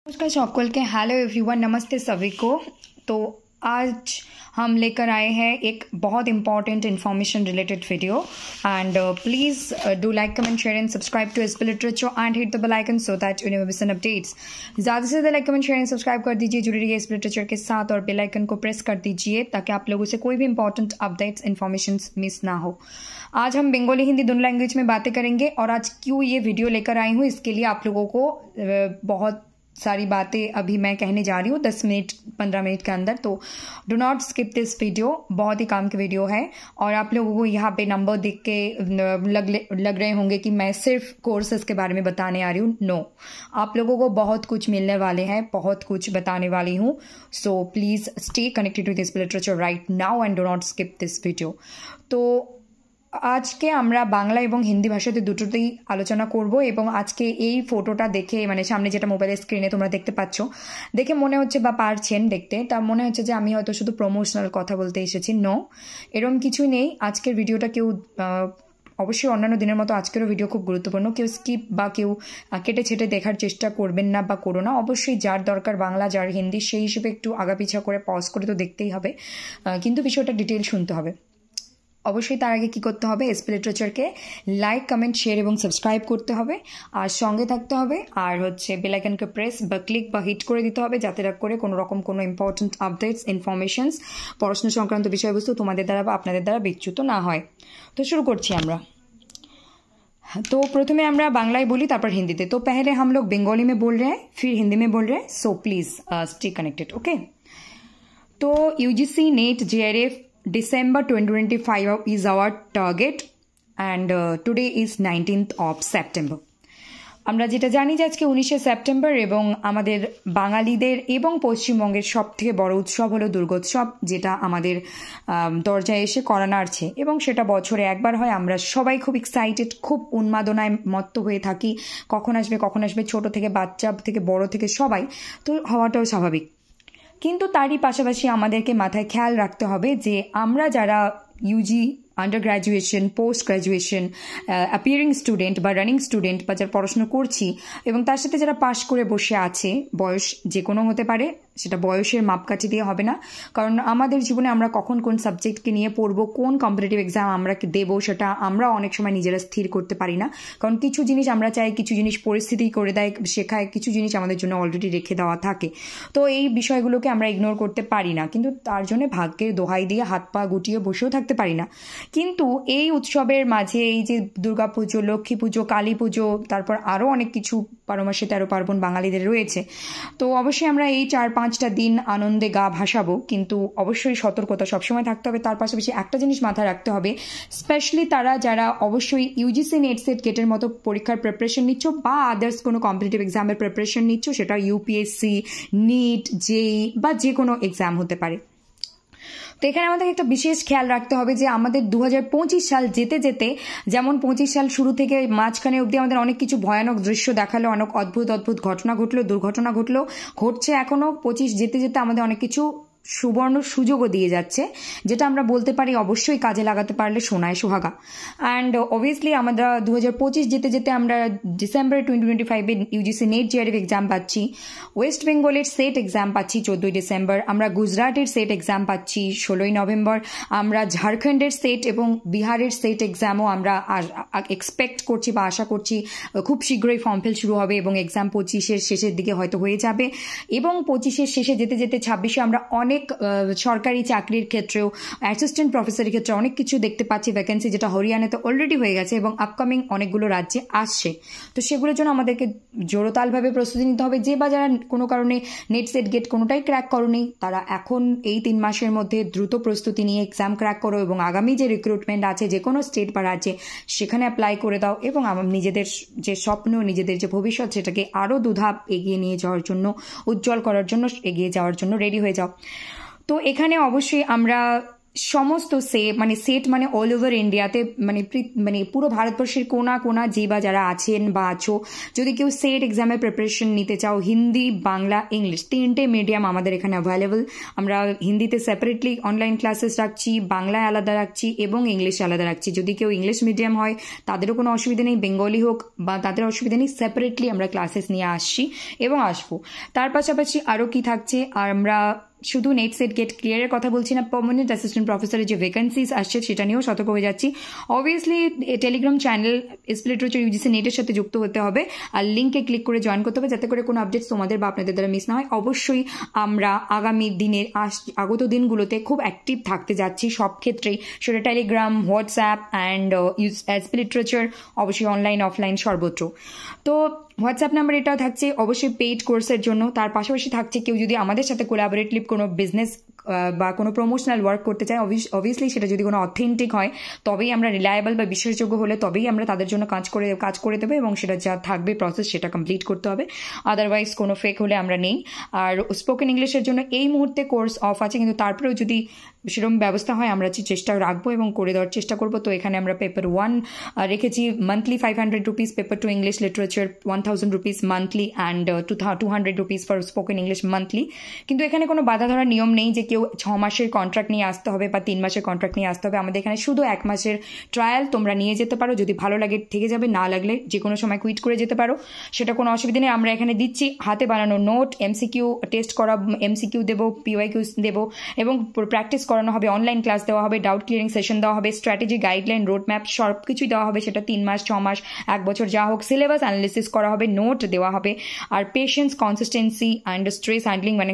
नमस्कार सकल के हेलो एवरीवन, नमस्ते सभी को। तो आज हम लेकर आए हैं एक बहुत important information related video and please do like comment share and subscribe to SP literature and hit the bell icon so that you never miss an updates. ज़्यादा से ज़्यादा like comment share and subscribe कर दीजिए, जुड़े रहिए SP literature के साथ और बेल आइकन को प्रेस कर दीजिए ताकि आप लोगों से कोई भी इंपॉर्टेंट अपडेट्स इन्फॉर्मेशन मिस ना हो। आज हम बंगाली हिंदी दोनों लैंग्वेज में बातें करेंगे और आज क्यों ये वीडियो लेकर आई हूँ इसके लिए आप लोगों को बहुत सारी बातें अभी मैं कहने जा रही हूँ 10 मिनट 15 मिनट के अंदर। तो dough not skip this video, बहुत ही काम की वीडियो है। और आप लोगों को यहाँ पे नंबर देख के लग रहे होंगे कि मैं सिर्फ कोर्सेज के बारे में बताने आ रही हूँ। नो, आप लोगों को बहुत कुछ मिलने वाले हैं, बहुत कुछ बताने वाली हूँ। So please stay connected to this literature right now and do not skip this video. तो আজকে আমরা বাংলা এবং হিন্দি ভাষাতে দুটোতেই আলোচনা করব এবং আজকে এই ফটোটা দেখে মানে সামনে যেটা মোবাইলের স্ক্রিনে তোমরা দেখতে পাচ্ছ দেখে মনে হচ্ছে বা পারছেন দেখতে, তা মনে হচ্ছে যে আমি হয়তো শুধু প্রমোশনাল কথা বলতে এসেছি। নো, এরকম কিছুই নেই। আজকের ভিডিওটা কেউ অবশ্যই অন্যান্য দিনের মতো আজকেরও ভিডিও খুব গুরুত্বপূর্ণ, কেউ স্কিপ বা কেউ কেটে ছেটে দেখার চেষ্টা করবেন না বা করো না। অবশ্যই যার দরকার বাংলা যার হিন্দি সেই হিসেবে একটু আগাপিছা করে পজ করে তো দেখতেই হবে, কিন্তু বিষয়টা ডিটেল শুনতে হবে। অবশ্যই তার আগে কি করতে হবে, এসপি লিটারেচারকে লাইক কমেন্ট শেয়ার এবং সাবস্ক্রাইব করতে হবে আর সঙ্গে থাকতে হবে, আর হচ্ছে বেল আইকনকে প্রেস বা ক্লিক বা হিট করে দিতে হবে যাতে করে কোনো রকম কোনো ইম্পর্টেন্ট আপডেটস ইনফরমেশনস পড়াশোনা সংক্রান্ত বিষয়বস্তু তোমাদের দ্বারা বা আপনাদের দ্বারা বিচ্যুত না হয়। তো শুরু করছি আমরা। तो प्रथमे আমরা বাংলায় বলি তারপর হিন্দিতে। तो पहले हम लोग बंगाली में बोल रहे हैं फिर हिंदी में बोल रहे हैं, so please stay connected, okay. तो UGC NET JRF December 2025 is our target and today is 19th of September. আমরা যেটা জানি যে আজকে 19শে সেপ্টেম্বর এবং আমাদের বাঙালিদের এবং পশ্চিমবঙ্গের সবথেকে বড় উৎসব হলো দুর্গোৎসব, যেটা আমাদের দরজায় এসে করা নাড়ছে এবং সেটা বছরে একবার হয়। আমরা সবাই খুব এক্সাইটেড, খুব উন্মাদনায় মত্ত হয়ে থাকি, কখন আসবে, ছোট থেকে বাচ্চা থেকে বড় থেকে সবাই, তো হওয়াটাও স্বাভাবিক। কিন্তু তারই পাশাপাশি আমাদেরকে মাথায় খেয়াল রাখতে হবে যে আমরা যারা UG under graduation post graduation appearing student বা রানিং স্টুডেন্ট বা যারা পড়াশোনা করছি এবং তার সাথে যারা পাশ করে বসে আছে, বয়স যে কোনো হতে পারে, সেটা বয়সের মাপকাঠি দিয়ে হবে না, কারণ আমাদের জীবনে আমরা কখন কোন সাবজেক্টকে নিয়ে পড়বো, কোন কম্পিটিটিভ এক্সাম আমরা দেবো সেটা আমরা অনেক সময় নিজেরা স্থির করতে পারি না। কারণ কিছু জিনিস আমরা চাই, কিছু জিনিস পরিস্থিতি করে দেয়, শেখায়, কিছু জিনিস আমাদের জন্য অলরেডি রেখে দেওয়া থাকে। তো এই বিষয়গুলোকে আমরা ইগনোর করতে পারি না, কিন্তু তার জন্য ভাগ্যের দোহাই দিয়ে হাত পা গুটিয়ে বসেও থাকতে পারি না। কিন্তু এই উৎসবের মাঝে এই যে দুর্গাপুজো, লক্ষ্মী পুজো, কালী পুজো, তারপর আরও অনেক কিছু 12 মাসে 13 পার্বণ বাঙালিদের রয়েছে। তো অবশ্যই আমরা এই 4-5টা দিন আনন্দে গা ভাসাবো, কিন্তু অবশ্যই সতর্কতা সবসময় থাকতে হবে। তার পাশাপাশি একটা জিনিস মাথায় রাখতে হবে, স্পেশালি তারা যারা অবশ্যই ইউজিসি নেট সেট গেটের মতো পরীক্ষার প্রিপারেশন নিচ্ছ বা আদার্স কোনো কম্পিটিটিভ এক্সামের প্রিপারেশন নিচ্ছ, সেটা ইউপিএসসি, নিট, জেই বা যে কোনো এক্সাম হতে পারে। তো এখানে আমাদের একটা বিশেষ খেয়াল রাখতে হবে যে আমাদের 2025 সাল যেতে যেতে, যেমন 25 সাল শুরু থেকে মাঝখানে অবধি আমাদের অনেক কিছু ভয়ানক দৃশ্য দেখালো, অনেক অদ্ভুত ঘটনা ঘটলো, দুর্ঘটনা ঘটলো, ঘটছে এখনও। 25 যেতে যেতে আমাদের অনেক কিছু সুবর্ণ সুযোগও দিয়ে যাচ্ছে, যেটা আমরা বলতে পারি অবশ্যই কাজে লাগাতে পারলে সোনায় সোহাগা। অ্যান্ড অবভিয়াসলি আমরা 2025 যেতে যেতে আমরা ডিসেম্বর 2025-এ ইউজিসি নেট জেআরএফ এক্সাম পাচ্ছি, ওয়েস্ট বেঙ্গলের সেট এক্সাম পাচ্ছি 14 ডিসেম্বর, আমরা গুজরাটের সেট এক্সাম পাচ্ছি 16 নভেম্বর, আমরা ঝাড়খণ্ডের সেট এবং বিহারের সেট এক্সামও আমরা এক্সপেক্ট করছি বা আশা করছি খুব শীঘ্রই ফর্ম ফিল শুরু হবে এবং এক্সাম 25-এর শেষের দিকে হয়তো হয়ে যাবে। এবং 25-এর শেষে যেতে যেতে 26-এ আমরা অনেক সরকারি চাকরির ক্ষেত্রেও অ্যাসিস্ট্যান্ট প্রফেসরের ক্ষেত্রে অনেক কিছু দেখতে পাচ্ছি ভ্যাকেন্সি, যেটা হরিয়ানাতে অলরেডি হয়ে গেছে এবং আপকামিং অনেকগুলো রাজ্যে আসছে। তো সেগুলোর জন্য আমাদেরকে জোরতালভাবে প্রস্তুতি নিতে হবে। যে বা যারা কোনো কারণে নেট সেট গেট কোনোটাই ক্র্যাক করোনি, তারা এখন এই 3 মাসের মধ্যে দ্রুত প্রস্তুতি নিয়ে এক্সাম ক্র্যাক করো এবং আগামী যে রিক্রুটমেন্ট আছে যে কোনো স্টেট বা রাজ্যে সেখানে অ্যাপ্লাই করে দাও এবং নিজেদের যে স্বপ্ন, নিজেদের যে ভবিষ্যৎ, সেটাকে আরও দুধাপ এগিয়ে নিয়ে যাওয়ার জন্য, উজ্জ্বল করার জন্য, এগিয়ে যাওয়ার জন্য রেডি হয়ে যাও। তো এখানে অবশ্যই আমরা সমস্ত সেট মানে অল ওভার ইন্ডিয়াতে মানে পুরো ভারতবর্ষের কোনা কোনা যে বা যারা আছেন বা আছো, যদি কেউ সেট এক্সামের প্রিপারেশন নিতে চাও, হিন্দি, বাংলা, ইংলিশ 3টে মিডিয়াম আমাদের এখানে অ্যাভেলেবল। আমরা হিন্দিতে সেপারেটলি অনলাইন ক্লাসেস রাখছি, বাংলায় আলাদা রাখছি এবং ইংলিশে আলাদা রাখছি। যদি কেউ ইংলিশ মিডিয়াম হয় তাদেরও কোনো অসুবিধা নেই, বেঙ্গলি হোক বা তাদের অসুবিধা নেই, সেপারেটলি আমরা ক্লাসেস নিয়ে আসছি এবং আসবো। তার পাশাপাশি আরও কি থাকছে, আর আমরা শুধু নেট সেট গেট ক্লিয়ারের কথা বলছি না, পার্মানেন্ট অ্যাসিস্ট্যান্ট প্রফেসরের যে ভ্যাকেন্সিজ আসছে সেটা নিয়েও সতর্ক হয়ে যাচ্ছি। Obviously Telegram channel SP literature UGC নেটের সাথে যুক্ত হতে হবে আর লিঙ্কে ক্লিক করে জয়েন করতে হবে, যাতে করে কোনো আপডেটস তোমাদের বা আপনাদের দ্বারা মিস না হয়। অবশ্যই আমরা আগামী দিনের আগত দিনগুলোতে খুব অ্যাক্টিভ থাকতে যাচ্ছি সব ক্ষেত্রেই, সেটা Telegram, WhatsApp and SP literature, অবশ্যই অনলাইন অফলাইন সর্বত্র। তো হোয়াটসঅ্যাপ নাম্বার এটাও থাকছে অবশ্যই পেইড কোর্সের জন্য। তার পাশাপাশি থাকছে কেউ যদি আমাদের সাথে কোলাবোরেটিভ কোনো বিজনেস বা কোনো প্রমোশনাল ওয়ার্ক করতে চায়, অবভিয়াসলি সেটা যদি কোনো অথেন্টিক হয়, তবেই আমরা রিলায়েবল বা বিশ্বাসযোগ্য হলে তবেই আমরা তাদের জন্য কাজ করে দেবো এবং সেটা যা থাকবে প্রসেস সেটা কমপ্লিট করতে হবে। আদারওয়াইজ কোনো ফেক হলে আমরা নেই। আর স্পোকেন ইংলিশের জন্য এই মুহূর্তে কোর্স অফ আছে, কিন্তু তারপরেও যদি সেরকম ব্যবস্থা হয় আমরা চেষ্টা রাখবো এবং করে দেওয়ার চেষ্টা করবো। তো এখানে আমরা পেপার 1 রেখেছি monthly 500 rupees, paper 2 English literature 1000 rupees monthly and 200 rupees for spoken English monthly. কিন্তু এখানে কোনো বাধা ধরার নিয়ম নেই যে কেউ 6 মাসের কন্ট্রাক্ট নিয়ে আসতে হবে বা 3 মাসের কন্ট্রাক্ট নিয়ে আসতে হবে। আমাদের এখানে শুধু 1 মাসের ট্রায়াল তোমরা নিয়ে যেতে পারো, যদি ভালো লাগে থেকে যাবে, না লাগলে যে কোনো সময় কুইট করে যেতে পারো, সেটা কোনো অসুবিধা নেই। আমরা এখানে দিচ্ছি হাতে বানানো নোট, এমসিকিউ টেস্ট করা, এমসিকিউ দেবো, পিওয়াইকিউ দেবো এবং প্র্যাকটিস করানো হবে, অনলাইন ক্লাস দেওয়া হবে, ডাউট ক্লিয়ারিং সেশন দেওয়া হবে, স্ট্র্যাটেজি, গাইডলাইন, রোড ম্যাপ সব কিছুই দেওয়া হবে, সেটা 3 মাস, 6 মাস, 1 বছর যা হোক। সিলেবাস অ্যানালিসিস করা হবে, নোট দেওয়া হবে। আর patience, consistency and stress handling, মানে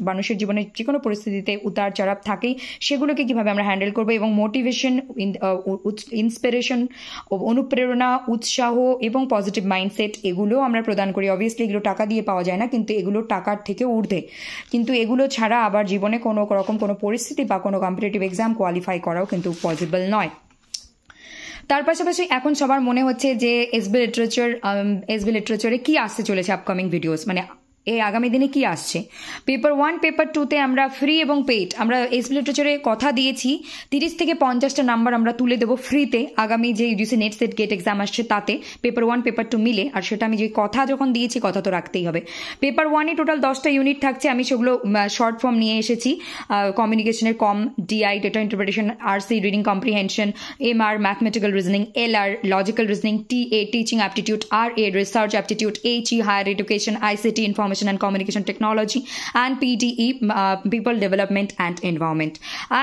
মানুষের জীবনে যে কোনো পরিস্থিতিতে উতার চড়াব থাকেই, সেগুলোকে কিভাবে আমরা হ্যান্ডেল করবো, এবং মোটিভেশন, ইন্সপিরেশন, অনুপ্রেরণা, উৎসাহ এবং পজিটিভ মাইন্ডসেট, এগুলোও আমরা প্রদান করি। অবভিয়াসলি এগুলো টাকা দিয়ে পাওয়া যায় না, কিন্তু এগুলো টাকার থেকে ঊর্ধ্বে। কিন্তু এগুলো ছাড়া আবার জীবনে কোনো রকম কোনো পরিস্থিতি বা কোনো কম্পিটিটিভ এক্সাম কোয়ালিফাই করাও কিন্তু পসিবল নয়। তার পাশাপাশি এখন সবার মনে হচ্ছে যে এসবি লিটারেচারে কি আসতে চলেছে আপকামিং ভিডিওস, মানে এই আগামী দিনে কি আসছে। পেপার 1, পেপার 2তে আমরা ফ্রি এবং পেইড, আমরা এসবি লিটারেচারে কথা দিয়েছি 30 থেকে 50টা নাম্বার আমরা তুলে দেবো ফ্রিতে আগামী যে UGC NET SET GATE exam আসছে তাতে, পেপার 1 পেপার 2 মিলে। আর সেটা আমি যে কথা যখন দিয়েছি কথা তো রাখতেই হবে। পেপার 1-এ টোটাল 10টা ইউনিট থাকছে, আমি সেগুলো শর্ট ফর্ম নিয়ে এসেছি। কমিউনিকেশনের DI, data interpretation, RC, reading comprehension, MR, mathematical reasoning, LR, logical reasoning, TA, teaching aptitude, RA, research aptitude, HE, higher education, ICT, information and communication technology, and PDE, people development and environment.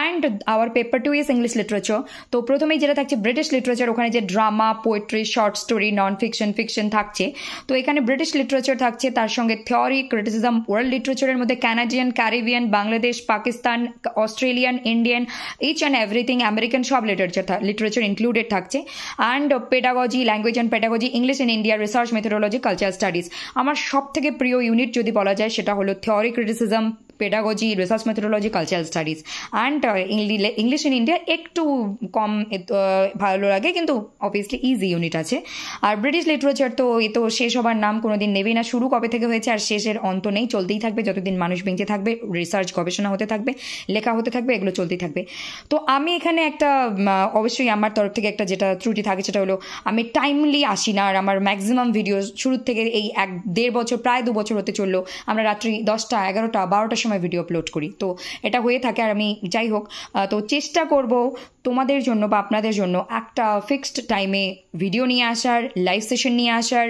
And our paper 2 is English literature. তো প্রথমেই যেটা থাকছে British literature, ওখানে যে drama, poetry, short story, non fiction, fiction থাকছে। তো এখানে British literature থাকছে, তার সঙ্গে থিওরি, ক্রিটিসিজম, ওয়ার্ল্ড লিটারেচারের মধ্যে Canadian, Caribbean, Bangladesh, Pakistan, Australian, Indian, each and everything, American সব লিটারেচার ইনক্লুডেড থাকছে। And pedagogy, language and pedagogy, English in India, research methodology, culture studies. আমার সব থেকে প্রিয় ইউনিট যদি বলা যায় সেটা হলো theory, criticism, pedagogy, research methodology, cultural studies. And English in India একটু কম ভালো লাগে, কিন্তু অবভিয়াসলি ইজি ইউনিট আছে। আর ব্রিটিশ লিটারেচার তো এ তো শেষ হবার নাম কোনোদিন নেবেই না, শুরু কবে থেকে হয়েছে আর শেষের অন্ত নেই, চলতেই থাকবে যতদিন মানুষ বেঁচে থাকবে, রিসার্চ গবেষণা হতে থাকবে, লেখা হতে থাকবে, এগুলো চলতেই থাকবে। তো আমি এখানে একটা অবশ্যই আমার তরফ থেকে একটা যেটা ত্রুটি থাকে সেটা হলো আমি টাইমলি আসি না। আর আমার ম্যাক্সিমাম ভিডিও শুরুর থেকে এই 1-1.5 বছর, প্রায় 2 বছর হতে চললো, আমরা রাত্রি 10টা, 11টা, 12টার সময় ভিডিও আপলোড করি। তো এটা হয়ে থাকে। আর আমি যাই হোক, তো চেষ্টা করব তোমাদের জন্য বা আপনাদের জন্য একটা ফিক্সড টাইমে ভিডিও নিয়ে আসার, লাইভ সেশন নিয়ে আসার,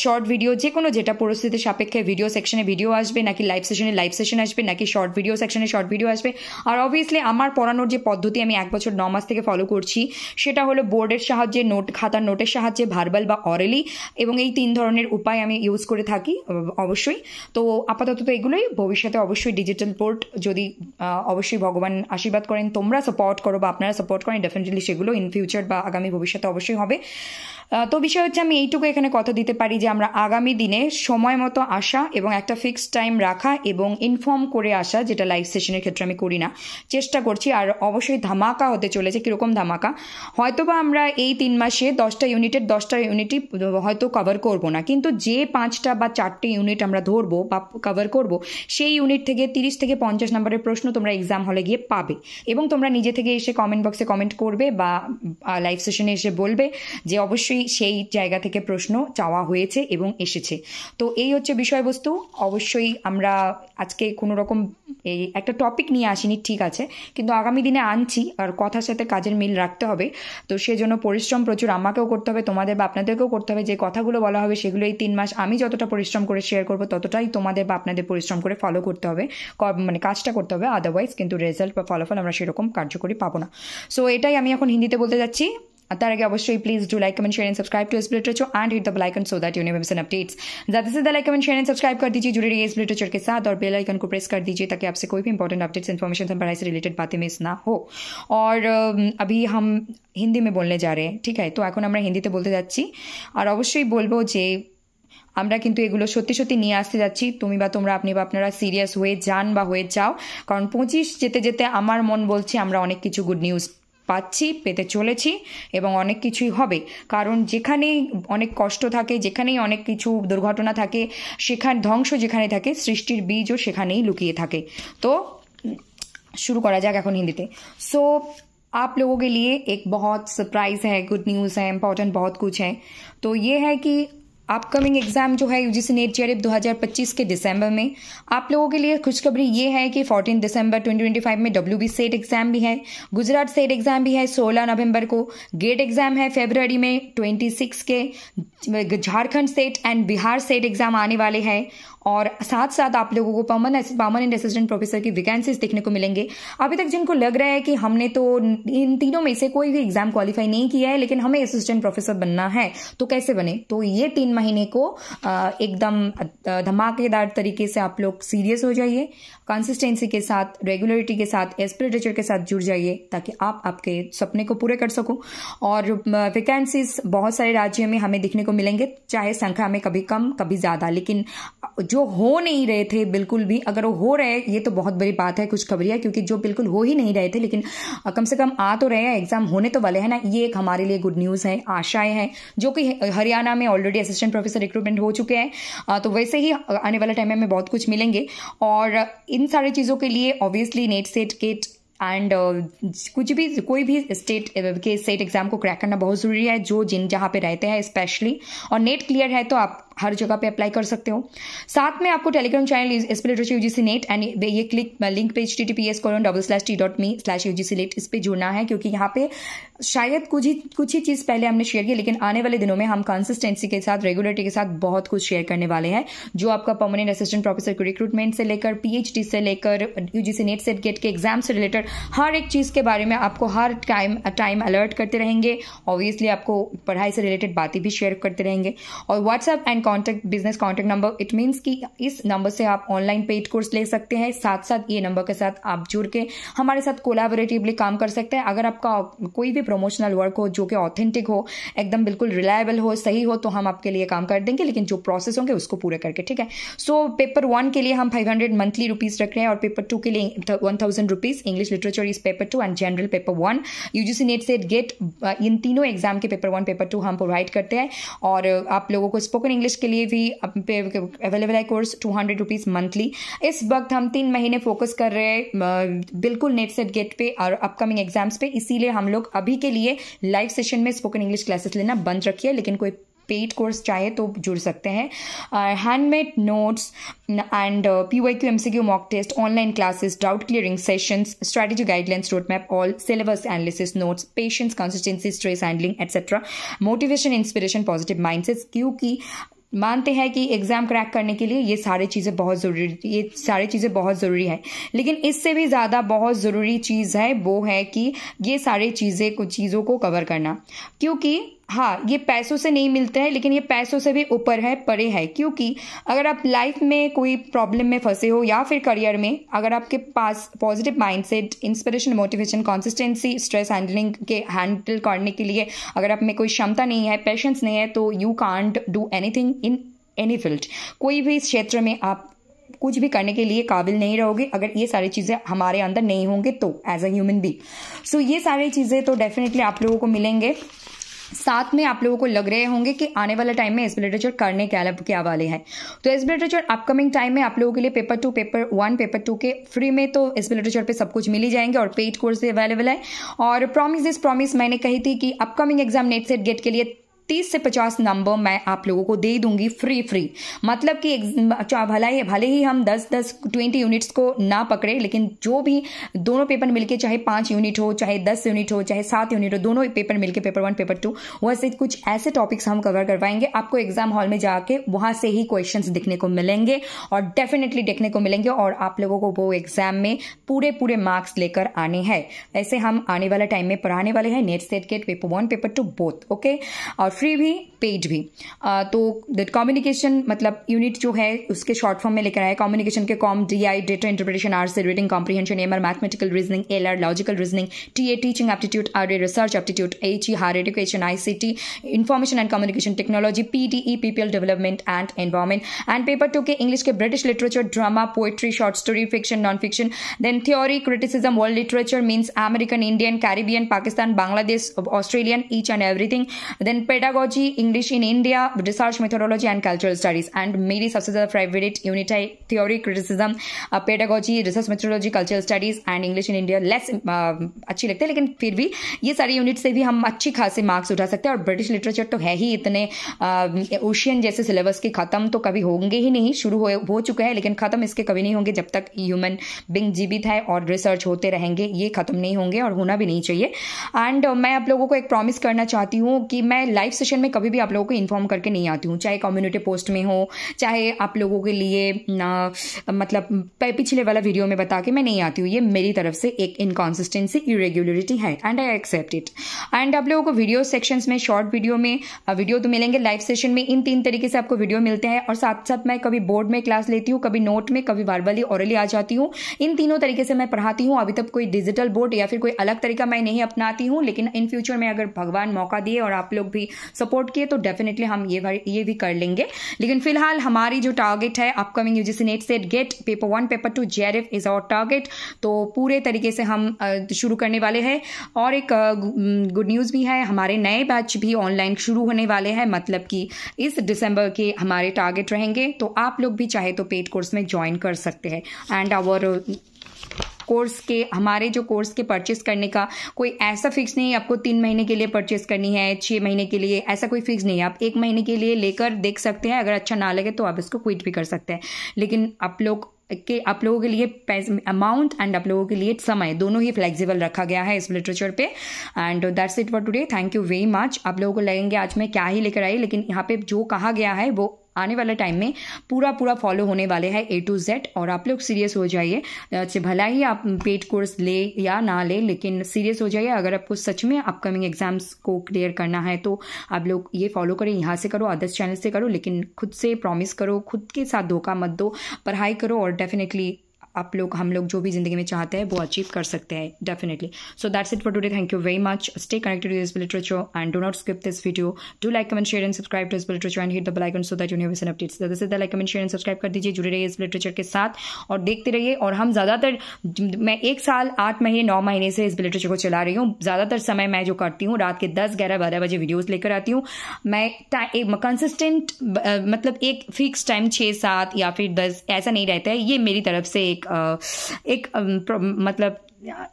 শর্ট ভিডিও, যে কোনো যেটা পরিস্থিতি সাপেক্ষে ভিডিও সেকশনে ভিডিও আসবে, নাকি লাইভ সেশনে লাইভ সেশন আসবে, নাকি শর্ট ভিডিও সেকশনে শর্ট ভিডিও আসবে। আর অবভিয়াসলি আমার পড়ানোর যে পদ্ধতি আমি 1 বছর 9 মাস থেকে ফলো করছি সেটা হলো বোর্ডের সাহায্যে, খাতার নোটের সাহায্যে, ভার্বাল বা অরেলি, এবং এই 3 ধরনের উপায় আমি ইউজ করে থাকি অবশ্যই। তো আপাতত তো এগুলোই, ভবিষ্যতে অবশ্যই ডিজিটাল বোর্ড যদি অবশ্যই ভগবান আশীর্বাদ করেন, তোমরা সাপোর্ট করো বা আপনারা সাপোর্ট করেন ডেফিনেটলি সেগুলো ইন ফিউচার বা আগামী ভবিষ্যতে অবশ্যই হবে। তো বিষয় হচ্ছে আমি এইটুকু এখানে কথা দিতে পারি যে আমরা আগামী দিনে সময় মতো আসা এবং একটা ফিক্সড টাইম রাখা এবং ইনফর্ম করে আসা, যেটা লাইভ সেশনের ক্ষেত্রে আমি করি না, চেষ্টা করছি। আর অবশ্যই ধামাকা হতে চলেছে। কীরকম ধামাকা? হয়তোবা আমরা এই 3 মাসে 10টা ইউনিটই হয়তো কভার করব না, কিন্তু যে 5টা বা 4টে ইউনিট আমরা ধরবো বা কভার করব, সেই ইউনিট থেকে 30 থেকে 50 নম্বরের প্রশ্ন তোমরা এক্সাম হলে গিয়ে পাবে। এবং তোমরা নিজে থেকে এসে কমেন্ট বক্সে কমেন্ট করবে বা লাইভ সেশনে এসে বলবে যে অবশ্যই সেই জায়গা থেকে প্রশ্ন চাওয়া হয়েছে এবং এসেছে। তো এই হচ্ছে বিষয়বস্তু। অবশ্যই আমরা আজকে কোনো রকম এই একটা টপিক নিয়ে আসিনি, ঠিক আছে, কিন্তু আগামী দিনে আনছি, আর কথার সাথে কাজের মিল রাখতে হবে। তো সেজন্য পরিশ্রম প্রচুর আমাকেও করতে হবে, তোমাদের বা আপনাদেরকেও করতে হবে। যে কথাগুলো বলা হবে সেগুলো এই 3 মাস আমি যতটা পরিশ্রম করে শেয়ার করবো ততটাই তোমাদের বা আপনাদের পরিশ্রম করে ফলো করতে হবে, মানে কাজটা করতে হবে। আদারওয়াইজ কিন্তু রেজাল্ট বা ফলাফল আমরা সেরকম কার্যকরী পাবো না। সো এটাই আমি এখন হিন্দিতে বলতে যাচ্ছি। তার আগে অবশ্যই please do like comment share and subscribe to S literature and hit the bell icon so that you never miss an updates. ज़्यादा से ज़्यादा like comment share and subscribe कर दीजिए, जुड़े रहिए एस लिटरेचर के साथ और बेल आइकन को प्रेस कर दीजिए ताकि आपसे कोई भी इंपॉर्टेंट अपडेट्स इन्फॉर्मेशन पढ़ाई से रिलेटेड बातें मिस ना हो। और अभी हम हिंदी में बोलने जा रहे हैं, ठीक है? तो এখন আমরা হিন্দিতে বলতে যাচ্ছি। আর অবশ্যই বলবো যে আমরা কিন্তু এগুলো সত্যি সত্যি নিয়ে আসতে যাচ্ছি। তুমি বা তোমরা, আপনি বা আপনারা সিরিয়াস হয়ে যান বা হয়ে যাও, কারণ 25 যেতে যেতে আমার মন বলছে আমরা অনেক কিছু গুড নিউজ পাচ্ছি, পেতে চলেছি এবং অনেক কিছুই হবে। কারণ যেখানেই অনেক কষ্ট থাকে, যেখানেই অনেক কিছু দুর্ঘটনা থাকে, সেখানে ধ্বংস যেখানে থাকে, সৃষ্টির বীজও সেখানেই লুকিয়ে থাকে। তো शुरू करा जाए এখন হিন্দিতে। सो आप लोगों के लिए एक बहुत सरप्राइज है, गुड न्यूज़ है, इंपॉर्टेंट बहुत कुछ है। तो ये है कि अपकमिंग एग्जाम जो है यूजीसी नेट जेआरएफ 2025 के दिसंबर में, आप लोगों के लिए खुशखबरी ये है कि 14 दिसंबर 2025 में WB सेट एग्जाम भी है, गुजरात सेट एग्जाम भी है 16 नवंबर को, गेट एग्जाम है फरवरी में 26 के, Jharkhand set and Bihar set exam आने वाले हैं। और साथ साथ आप लोगों को परमानेंट असिस्टेंट प्रोफेसर की वैकेंसीज देखने को मिलेंगे। अभी तक जिनको लग रहा है कि हमने तो इन तीनों में से कोई भी एग्जाम क्वालिफाई नहीं किया है लेकिन हमें असिस्टेंट प्रोफेसर बनना है, तो कैसे बने? तो ये 3 महीने को एकदम धमाकेदार तरीके से आप लोग सीरियस हो जाइए, कंसिस्टेंसी के साथ, रेगुलरिटी के साथ, एसपी लिटरेचर के साथ जुड़ जाइए ताकि आप आपके सपने को पूरे कर सको। और वैकेंसीज बहुत सारे राज्यों में हमें दिखने को मिलेंगे, चाहे संख्या में कभी कम कभी ज्यादा, लेकिन जो हो नहीं रहे थे बिल्कुल भी, अगर वो हो रहे ये तो बहुत बड़ी बात है, कुछ खबरियां, क्योंकि जो बिल्कुल हो ही नहीं रहे थे लेकिन कम से कम आ तो रहे हैं, एग्जाम होने तो वाले हैं ना, ये एक हमारे लिए गुड न्यूज़ है, आशाएं हैं। जो कि हरियाणा में ऑलरेडी असिस्टेंट प्रोफेसर रिक्रूटमेंट हो चुके हैं, तो वैसे ही आने वाले टाइम में हमें बहुत कुछ मिलेंगे। और इन सारी चीज़ों के लिए obviously NET SET GATE and कोई भी स्टेट के सेट एग्जाम को क्रैक करना बहुत ज़रूरी है, जो जहाँ पे रहते हैं स्पेशली। और नेट क्लियर है तो आप हर जगह पे अप्लाई कर सकते हो। साथ में आपको Telegram channel SP literature UGC net and ये लिंक पे https://t.me/UGC नेट, इस पे जुड़ना है, क्योंकि यहाँ पे शायद कुछ ही चीज़ पहले हमने शेयर की, लेकिन आने वाले दिनों में हम कंसिस्टेंसी के साथ, रेगुलरिटी के साथ बहुत कुछ शेयर करने वाले हैं, जो आपका परमानेंट असिस्टेंट प्रोफेसर के रिक्रूटमेंट से लेकर PhD से लेकर यूजीसी नेट सेट गेट के एग्जाम से रिलेटेड हर एक चीज़ के बारे में आपको हर टाइम अलर्ट करते रहेंगे। ऑब्वियसली आपको पढ़ाई से रिलेटेड बातें भी शेयर करते रहेंगे। और WhatsApp and contact, business contact number, it means कि इस नंबर से आप ऑनलाइन पेड कोर्स ले सकते हैं, साथ साथ ये नंबर के साथ आप जुड़ के हमारे साथ कोलैबोरेटिवली काम कर सकते हैं। अगर आपका कोई भी प्रमोशनल वर्क हो जो कि ऑथेंटिक हो, एकदम बिल्कुल रिलायबल हो, सही हो, तो हम आपके लिए काम कर देंगे, लेकिन जो प्रोसेस होंगे उसको पूरे करके, ठीक है? सो पेपर 1 के लिए हम 500 मंथली रुपीज़ रख रहे हैं और पेपर 2 के लिए 1000 rupees. English literature is paper 2 and general paper 1। UGC NET SET get in तीनों एग्जाम के पेपर 1 पेपर 2 हम प्रोवाइड करते हैं। और आप लोगों को स्पोकन इंग्लिश के लिए भी अवेलेबल है कोर्स 200 रुपीज़ मंथली। इस वक्त हम 3 महीने फोकस कर रहे हैं बिल्कुल नेट सेट गेट पे और अपकमिंग एग्जाम्स पे, इसीलिए हम लोग अभी के लिए लाइव सेशन में स्पोकन इंग्लिश क्लासेस लेना बंद रखिए, लेकिन कोई पेड कोर्स चाहे तो जुड़ सकते हैं। Handmade notes and PYQ MCQ mock test, online classes, doubt clearing sessions, strategy guidelines, road map, all syllabus analysis notes, patience, consistency, stress handling etcetera, motivation, inspiration, positive mindset, क्योंकि मानते हैं कि exam crack करने के लिए ये सारी चीज़ें बहुत ज़रूरी है। लेकिन इससे भी ज़्यादा बहुत ज़रूरी चीज़ है वो है कि ये सारी चीज़ों को कवर करना, क्योंकि हाँ, ये पैसों से नहीं मिलता है, लेकिन ये पैसों से भी ऊपर है, परे है। क्योंकि अगर आप लाइफ में कोई प्रॉब्लम में फंसे हो या फिर करियर में, अगर आपके पास positive mindset, inspiration, motivation, consistency, stress handle करने के लिए अगर आप में कोई क्षमता नहीं है, पेशेंस नहीं है, तो you can't do anything in any field. कोई भी क्षेत्र में आप कुछ भी करने के लिए काबिल नहीं रहोगे अगर ये सारी चीज़ें हमारे अंदर नहीं होंगे तो, एज अ ह्यूमन बीइंग। सो ये सारी चीज़ें तो डेफिनेटली आप लोगों को मिलेंगे। साथ में आप लोगों को लग रहे होंगे कि आने वाले टाइम में एसबी लिटरेचर करने क्या वाले हैं। तो एसबी लिटरेचर अपकमिंग टाइम में आप लोगों के लिए पेपर 2, पेपर 1, पेपर 2 के फ्री में तो एसबी लिटरेचर पे सब कुछ मिल ही जाएंगे, और पेड कोर्स भी अवेलेबल है। और प्रॉमिस मैंने कही थी कि upcoming exam NET SET GATE के लिए 30 से 50 नंबर मैं आप लोगों को दे दूंगी फ्री। मतलब कि भले ही हम 20 यूनिट्स को ना पकड़े, लेकिन जो भी दोनों पेपर मिलके, चाहे 5 यूनिट हो, चाहे 10 यूनिट हो, चाहे 7 यूनिट हो, दोनों पेपर मिलके पेपर 1, पेपर 2, वैसे कुछ ऐसे टॉपिक्स हम कवर करवाएंगे। आपको एग्जाम हॉल में जाके वहां से ही क्वेश्चंस दिखने को मिलेंगे, और डेफिनेटली देखने को मिलेंगे, और आप लोगों को वो एग्जाम में पूरे मार्क्स लेकर आने हैं। ऐसे हम आने वाला टाइम में पढ़ाने वाले हैं NET SET GATE paper 1, paper 2 both. Okay, और फ्री भी, पेड भी। तो कम्युनिकेशन मतलब यूनिट जो है उसके शॉर्ट फॉर्म में लेकर आए। कम्युनिकेशन के DI, data interpretation, RC, reading comprehension, MR, mathematical reasoning, LR, logical reasoning, TA, teaching aptitude, RA, research aptitude, HE, higher education, ICT, information and communication technology, PTE, PPL development and environment. And paper 2 के English के British literature, drama, poetry, short story, fiction, non fiction, then theory, criticism, world literature means American, Indian, Caribbean, Pakistan, Bangladesh, Australian, each and everything, then pedagogy, English in India, research methodology and cultural studies. And मेरी सबसे ज्यादा favourite unit है theory, criticism, pedagogy, research methodology, cultural studies and English in India. Less अच्छी लगती है, लेकिन फिर भी ये सारी यूनिट से भी हम अच्छी खासे मार्क्स उठा सकते हैं। और ब्रिटिश लिटरेचर तो है ही इतने ओशियन जैसे सिलेबस के, खत्म तो कभी होंगे ही नहीं, शुरू हो चुके हैं लेकिन खत्म इसके कभी नहीं होंगे जब तक ह्यूमन बीइंग जीवित है, और रिसर्च होते रहेंगे, ये खत्म नहीं होंगे और होना भी नहीं चाहिए। एंड मैं आप लोगों को एक प्रॉमिस करना चाहती हूँ कि मैं लाइव सेशन में कभी भी आप लोगों को इन्फॉर्म करके नहीं आती हूँ, चाहे कम्युनिटी पोस्ट में हो, चाहे आप लोगों के लिए मतलब पिछले वाला वीडियो में बता के मैं नहीं आती हूँ। ये मेरी तरफ से एक इनकॉन्सिस्टेंसी, इरेगुलरिटी है, and I accept it. And आप लोगों को वीडियो सेक्शंस में, शॉर्ट वीडियो में वीडियो तो मिलेंगे, लाइव सेशन में इन 3 तरीके से आपको वीडियो मिलते हैं। और साथ साथ मैं कभी बोर्ड में क्लास लेती हूँ, कभी नोट में, कभी वर्बली ओरली आ जाती हूँ। इन तीनों तरीके से मैं पढ़ाती हूँ। अभी तक कोई डिजिटल बोर्ड या फिर कोई अलग तरीका मैं नहीं अपनाती हूँ, लेकिन इन फ्यूचर में अगर भगवान मौका दिए और आप लोग भी सपोर्ट किए तो डेफिनेटली हम ये भी कर लेंगे। लेकिन फिलहाल हमारी जो टारगेट है upcoming UGC NET SET GATE paper 1, paper 2 JRF is our target. तो पूरे तरीके से हम शुरू करने वाले हैं। और एक गुड न्यूज़ भी है, हमारे नए बैच भी ऑनलाइन शुरू होने वाले हैं, मतलब कि इस दिसंबर के हमारे टारगेट रहेंगे। तो आप लोग भी चाहे तो पेड कोर्स में ज्वाइन कर सकते हैं। एंड आवर कोर्स के, हमारे जो कोर्स के परचेस करने का कोई ऐसा फिक्स नहीं है आपको 3 महीने के लिए परचेस करनी है, 6 महीने के लिए, ऐसा कोई फिक्स नहीं है। आप 1 महीने के लिए लेकर देख सकते हैं, अगर अच्छा ना लगे तो आप इसको क्विट भी कर सकते हैं। लेकिन आप लोगों के लिए अमाउंट एंड आप लोगों के लिए समय दोनों ही फ्लेक्सिबल रखा गया है इस लिटरेचर पे। And that's it for today. Thank you very much. आप लोगों को लगेंगे आज मैं क्या ही लेकर आई, लेकिन यहाँ पे जो कहा गया है वो आने वाले टाइम में पूरा फॉलो होने वाले हैं A to Z। और आप लोग सीरियस हो जाइए, भला ही आप पेड कोर्स ले या ना ले, लेकिन सीरियस हो जाइए। अगर आपको सच में अपकमिंग एग्जाम्स को क्लियर करना है तो आप लोग ये फॉलो करें, यहाँ से करो, अदर्स चैनल से करो, लेकिन खुद से प्रॉमिस करो, खुद के साथ धोखा मत दो, पढ़ाई करो और डेफिनेटली हम लोग जो भी जिंदगी में चाहते हैं वो अचीव कर सकते हैं definitely. So that's it for today. Thank you very much. Stay connected with SB literature and do not skip this video. Do like, comment, share and subscribe to SB literature and hit the bell icon so that you never miss an updates. जल्दी से like, comment, share and subscribe कर दीजिए, जुड़े रहिए SB literature के साथ और देखते रहिए। और हम ज़्यादातर, मैं 1 साल 8 महीने 9 महीने से एसबी लिटरेचर को चला रही हूँ। ज़्यादातर समय मैं जो करती हूँ रात के 10, 11, 12 बजे वीडियोज़ लेकर आती हूँ। मैं एक कंसिस्टेंट, मतलब एक फिक्स टाइम 6, 7 या फिर 10 ऐसा नहीं रहता है। ये मेरी तरफ से एक मतलब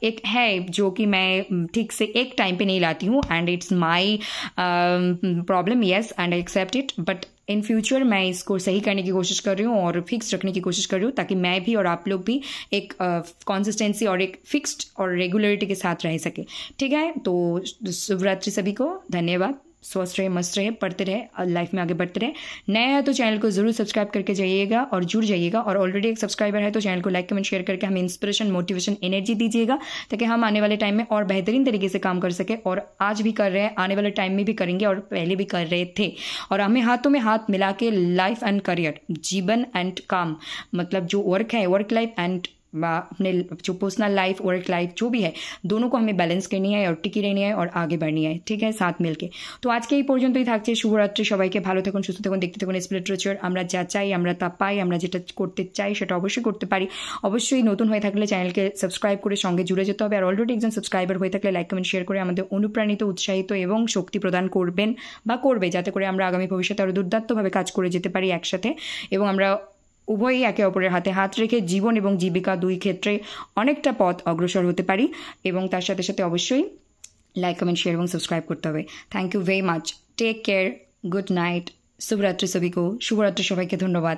एक है जो कि मैं ठीक से एक टाइम पे नहीं लाती हूँ। And it's my problem, yes, and I accept it. But in future मैं इसको सही करने की कोशिश कर रही हूँ और फिक्स रखने की कोशिश कर रही हूँ, ताकि मैं भी और आप लोग भी एक कंसिस्टेंसी और एक फिक्स्ड और रेगुलरिटी के साथ रह सके। ठीक है, तो शुभरात्रि सभी को, धन्यवाद। स्वस्थ रहे, मस्त रहे, पढ़ते रहे, लाइफ में आगे बढ़ते रहे। नया है तो चैनल को ज़रूर सब्सक्राइब करके जाइएगा और जुड़ जाइएगा, और ऑलरेडी एक सब्सक्राइबर है तो चैनल को लाइक कमेंट शेयर करके हमें इंस्पिरेशन, मोटिवेशन, एनर्जी दीजिएगा, ताकि हम आने वाले टाइम में और बेहतरीन तरीके से काम कर सके। और आज भी कर रहे हैं, आने वाले टाइम में भी करेंगे, और पहले भी कर रहे थे। और हमें हाथों में हाथ मिला के लाइफ एंड करियर, जीवन एंड काम, मतलब जो वर्क है, वर्क लाइफ एंड अपने जो पर्सनल लाइफ, वर्क लाइफ जो भी है, दोनों को हमें बैलेंस करनी है और टिकी रहनी है और आगे बढ़नी है, ठीक है, साथ मिलके। তো আজকে এই পর্যন্তই থাকছে। শুভরাত্রি সবাইকে, ভালো থাকুন, সুস্থ থাকুন, দেখতে থাকুন এসপি লিটারেচার। আমরা যা চাই আমরা তা পাই, আমরা যেটা করতে চাই সেটা অবশ্যই করতে পারি। অবশ্যই নতুন হয়ে থাকলে চ্যানেলকে সাবস্ক্রাইব করে সঙ্গে জুড়ে যেতে হবে, আর অলরেডি একজন সাবস্ক্রাইবার হয়ে থাকলে লাইক কমেন্ট শেয়ার করে আমাদের অনুপ্রাণিত, উৎসাহিত এবং শক্তি প্রদান করবেন বা করবে, যাতে করে আমরা আগামী ভবিষ্যতে আরও দুর্দান্তভাবে কাজ করে যেতে পারি একসাথে, এবং আমরা উভয়ই একে অপরের হাতে হাত রেখে জীবন এবং জীবিকা দুই ক্ষেত্রে অনেকটা পথ অগ্রসর হতে পারি। এবং তার সাথে সাথে অবশ্যই লাইক কমেন্ট শেয়ার এবং সাবস্ক্রাইব করতে হবে। Thank you very much, take care, good night, शुभ रात्रि सभी को, शुभ रात्रि सभी के, धन्यवाद,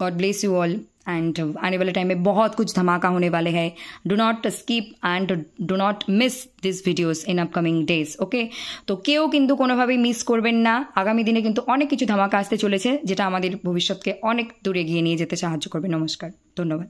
God bless you all. And आने वाले टाइम में बहुत कुछ धमाका होने वाले हैं। Do not skip and do not miss this videos in upcoming days, okay. तो কেউ কিন্তু কোনোভাবেই মিস করবেন না। আগামী দিনে কিন্তু অনেক কিছু ধামাকা আসতে চলেছে, যেটা আমাদের ভবিষ্যৎকে অনেক দূরে এগিয়ে নিয়ে যেতে সাহায্য করবে। নমস্কার, ধন্যবাদ।